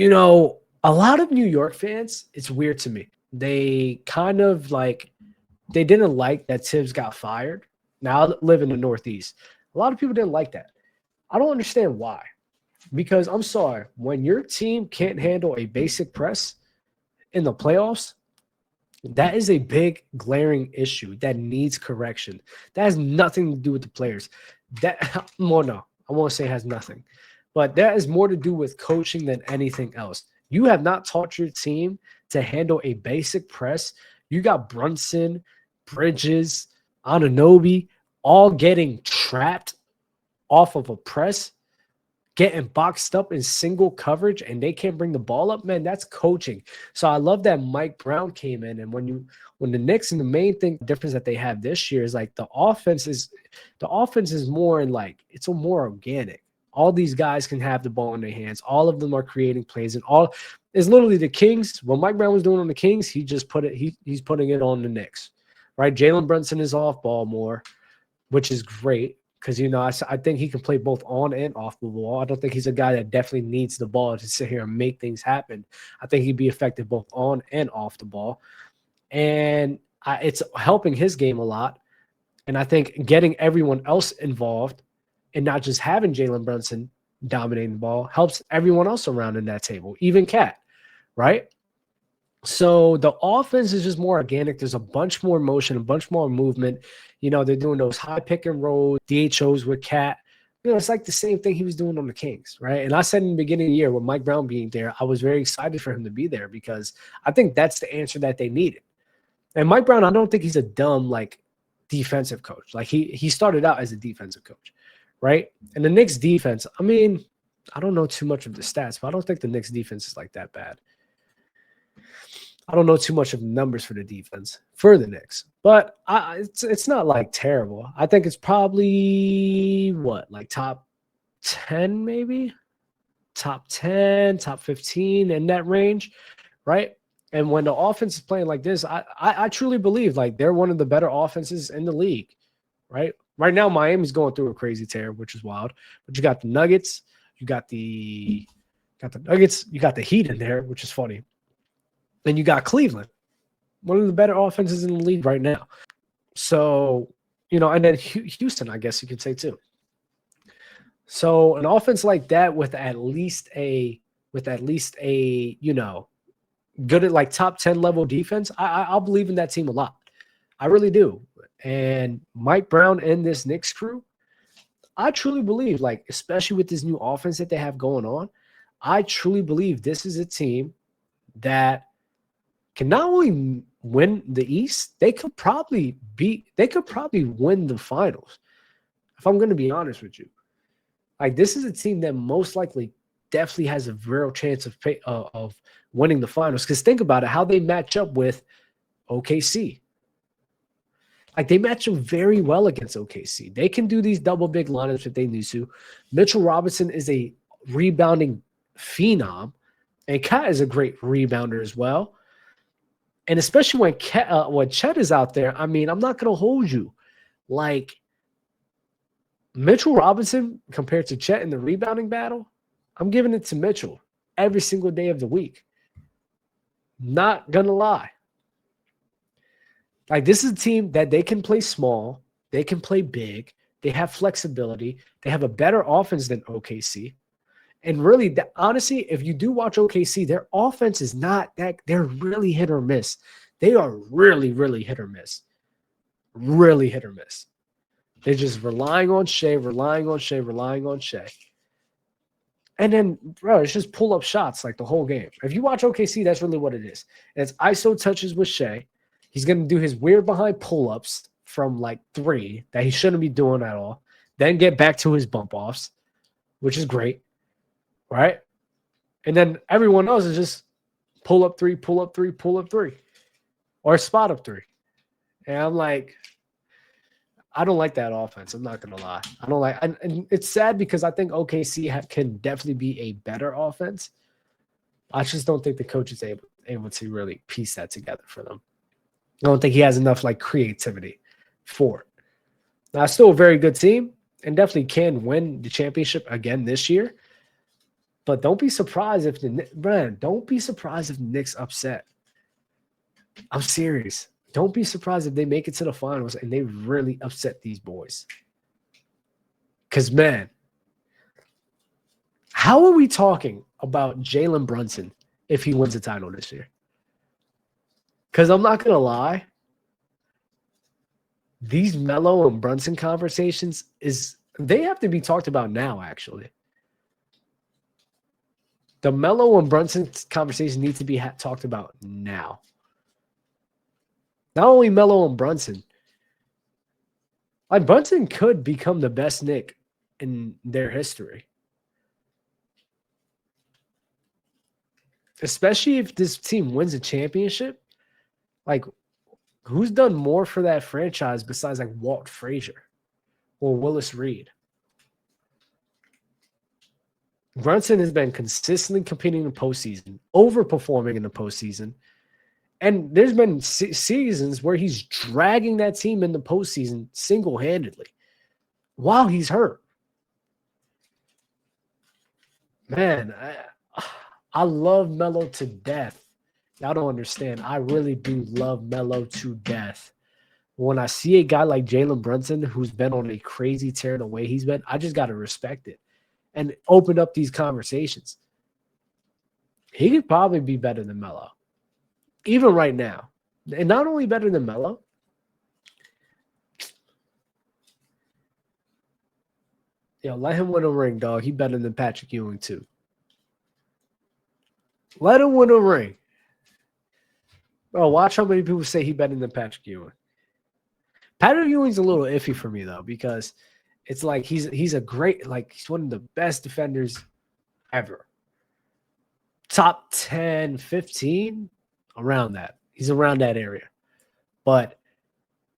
A lot of New York fans, it's weird to me. They kind of they didn't like that Thibs got fired. Now I live in the Northeast. A lot of people didn't like that. I don't understand why. Because I'm sorry, when your team can't handle a basic press in the playoffs, that is a big glaring issue that needs correction. That has nothing to do with the players. Well, no, I won't say it has nothing, but that is more to do with coaching than anything else. You have not taught your team to handle a basic press. You got Brunson, Bridges, Anunoby, all getting trapped off of a press, getting boxed up in single coverage, and they can't bring the ball up. Man, that's coaching. So I love that Mike Brown came in. And when the Knicks, and the main difference that they have this year is the offense is more it's more organic. All these guys can have the ball in their hands. All of them are creating plays, and all is literally the Kings. What Mike Brown was doing on the Kings, he just he's putting it on the Knicks, right? Jalen Brunson is off ball more, which is great. Because, I think he can play both on and off the ball. I don't think he's a guy that definitely needs the ball to sit here and make things happen. I think he'd be effective both on and off the ball. And it's helping his game a lot. And I think getting everyone else involved and not just having Jalen Brunson dominating the ball helps everyone else around in that table, even Cat, right? So the offense is just more organic. There's a bunch more motion, a bunch more movement. They're doing those high pick and roll DHOs with Cat. It's like the same thing he was doing on the Kings, right? And I said in the beginning of the year with Mike Brown being there, I was very excited for him to be there because I think that's the answer that they needed. And Mike Brown, I don't think he's a dumb, defensive coach. He started out as a defensive coach, right? And the Knicks defense, I don't know too much of the stats, but I don't think the Knicks defense is that bad. I don't know too much of the numbers for the defense for the Knicks, but it's not terrible. I think it's probably top 10, maybe top 10, top 15 in that range, right? And when the offense is playing like this, I truly believe they're one of the better offenses in the league, right? Right now, Miami's going through a crazy tear, which is wild. But you got the Nuggets, you got the Nuggets, you got the Heat in there, which is funny. Then you got Cleveland, one of the better offenses in the league right now. So, and then Houston, I guess you could say too. So an offense like that with at least a good at top 10 level defense, I'll believe in that team a lot. I really do. And Mike Brown and this Knicks crew, I truly believe, especially with this new offense that they have going on, I truly believe this is a team that can not only win the East, they could probably win the finals. If I'm going to be honest with you, this is a team that most likely definitely has a real chance of winning the finals. Because think about it, how they match up with OKC. They match them very well against OKC. They can do these double big lineups if they need to. Mitchell Robinson is a rebounding phenom, and Kat is a great rebounder as well. And especially when Chet is out there, I'm not going to hold you. Mitchell Robinson compared to Chet in the rebounding battle, I'm giving it to Mitchell every single day of the week. Not going to lie. This is a team that they can play small. They can play big. They have flexibility. They have a better offense than OKC. And really, honestly, if you do watch OKC, their offense is not that – they're really hit or miss. They are really, really hit or miss. Really hit or miss. They're just relying on Shea. And then, bro, it's just pull-up shots the whole game. If you watch OKC, that's really what it is. And it's ISO touches with Shea. He's going to do his weird behind pull-ups from 3 that he shouldn't be doing at all. Then get back to his bump-offs, which is great. Right? And then everyone else is just pull up 3, or spot up 3. And I'm I don't like that offense. I'm not going to lie. I don't like – and it's sad because I think OKC can definitely be a better offense. I just don't think the coach is able to really piece that together for them. I don't think he has enough creativity for it. Now, still a very good team and definitely can win the championship again this year. But don't be surprised if don't be surprised if the Knicks upset. I'm serious. Don't be surprised if they make it to the finals and they really upset these boys. Because, man, how are we talking about Jalen Brunson if he wins a title this year? Because I'm not going to lie, these Melo and Brunson conversations they have to be talked about now, actually. The Melo and Brunson conversation needs to be talked about now. Not only Melo and Brunson. Like, Brunson could become the best Knick in their history. Especially if this team wins a championship. Like, who's done more for that franchise besides like Walt Frazier or Willis Reed? Brunson has been consistently competing in the postseason, overperforming in the postseason. And there's been seasons where he's dragging that team in the postseason single-handedly while he's hurt. Man, I love Melo to death. Y'all don't understand. I really do love Melo to death. When I see a guy like Jalen Brunson who's been on a crazy tear the way he's been, I just got to respect it and open up these conversations. He could probably be better than Melo, even right now. And not only better than Melo, let him win a ring, dog. He better than Patrick Ewing, too. Let him win a ring. Bro, watch how many people say he better than Patrick Ewing. Patrick Ewing's a little iffy for me, though, because it's like he's a great, like, he's one of the best defenders ever. Top 10, 15, around that. He's around that area. But,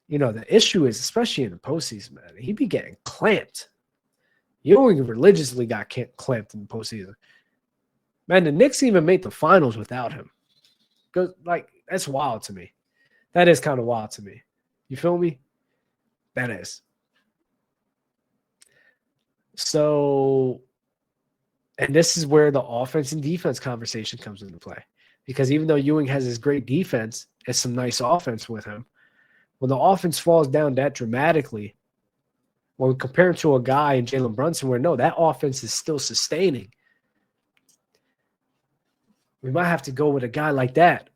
the issue is, especially in the postseason, man, he be getting clamped. Ewing religiously got clamped in the postseason. Man, the Knicks even made the finals without him. That's wild to me. That is kind of wild to me. You feel me? That is. So, and this is where the offense and defense conversation comes into play. Because even though Ewing has his great defense and some nice offense with him, when the offense falls down that dramatically, when compared to a guy in Jalen Brunson where, no, that offense is still sustaining, we might have to go with a guy like that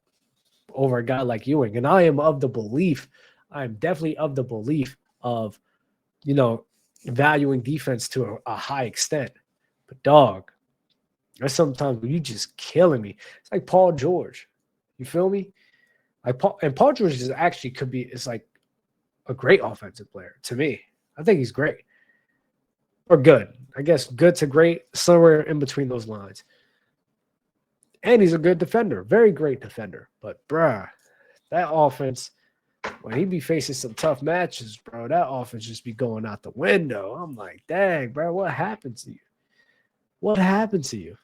over a guy like Ewing. And I am definitely of the belief of, valuing defense to a high extent. But, dog, there's sometimes where you just killing me. It's like Paul George. You feel me? Paul George is like a great offensive player to me. I think he's great. Or good. I guess good to great, somewhere in between those lines. And he's a good defender. Very great defender. But, bruh, that offense, when he be facing some tough matches, bro, that offense just be going out the window. I'm like, dang, bro, what happened to you? What happened to you?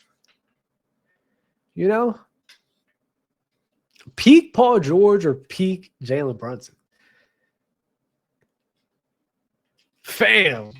Peak Paul George or peak Jalen Brunson? Fam.